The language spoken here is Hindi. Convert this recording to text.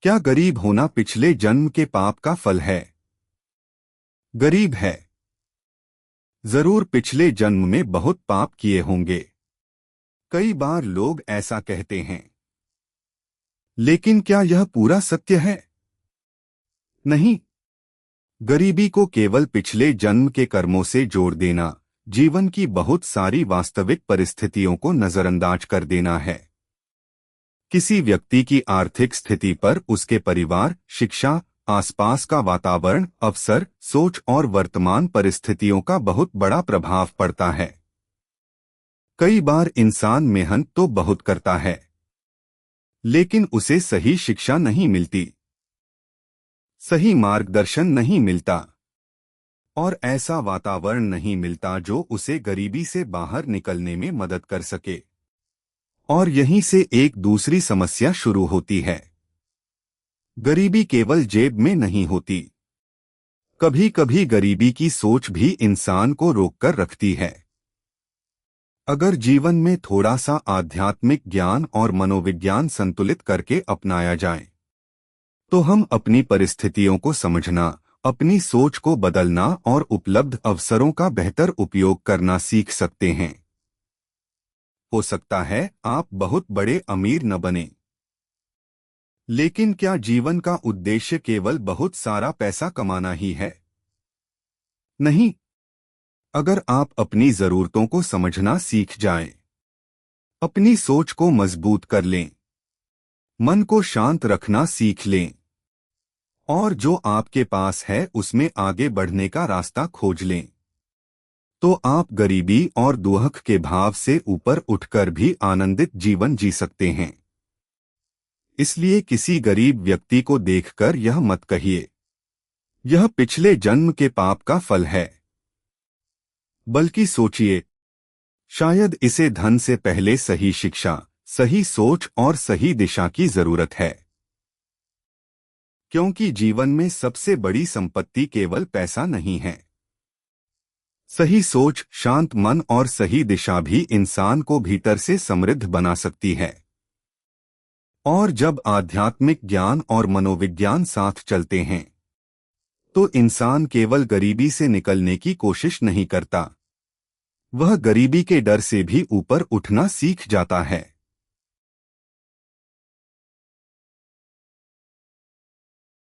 क्या गरीब होना पिछले जन्म के पाप का फल है? गरीब है, जरूर पिछले जन्म में बहुत पाप किए होंगे। कई बार लोग ऐसा कहते हैं, लेकिन क्या यह पूरा सत्य है? नहीं। गरीबी को केवल पिछले जन्म के कर्मों से जोड़ देना, जीवन की बहुत सारी वास्तविक परिस्थितियों को नजरअंदाज कर देना है। किसी व्यक्ति की आर्थिक स्थिति पर उसके परिवार, शिक्षा, आसपास का वातावरण, अवसर, सोच और वर्तमान परिस्थितियों का बहुत बड़ा प्रभाव पड़ता है। कई बार इंसान मेहनत तो बहुत करता है, लेकिन उसे सही शिक्षा नहीं मिलती, सही मार्गदर्शन नहीं मिलता और ऐसा वातावरण नहीं मिलता जो उसे गरीबी से बाहर निकलने में मदद कर सके। और यहीं से एक दूसरी समस्या शुरू होती है। गरीबी केवल जेब में नहीं होती। कभी कभी गरीबी की सोच भी इंसान को रोककर रखती है। अगर जीवन में थोड़ा सा आध्यात्मिक ज्ञान और मनोविज्ञान संतुलित करके अपनाया जाए, तो हम अपनी परिस्थितियों को समझना, अपनी सोच को बदलना और उपलब्ध अवसरों का बेहतर उपयोग करना सीख सकते हैं। हो सकता है आप बहुत बड़े अमीर न बने, लेकिन क्या जीवन का उद्देश्य केवल बहुत सारा पैसा कमाना ही है? नहीं। अगर आप अपनी जरूरतों को समझना सीख जाएं, अपनी सोच को मजबूत कर लें, मन को शांत रखना सीख लें और जो आपके पास है उसमें आगे बढ़ने का रास्ता खोज लें, तो आप गरीबी और दुख के भाव से ऊपर उठकर भी आनंदित जीवन जी सकते हैं। इसलिए किसी गरीब व्यक्ति को देखकर यह मत कहिए, यह पिछले जन्म के पाप का फल है। बल्कि सोचिए, शायद इसे धन से पहले सही शिक्षा, सही सोच और सही दिशा की जरूरत है। क्योंकि जीवन में सबसे बड़ी संपत्ति केवल पैसा नहीं है। सही सोच, शांत मन और सही दिशा भी इंसान को भीतर से समृद्ध बना सकती है। और जब आध्यात्मिक ज्ञान और मनोविज्ञान साथ चलते हैं, तो इंसान केवल गरीबी से निकलने की कोशिश नहीं करता, वह गरीबी के डर से भी ऊपर उठना सीख जाता है।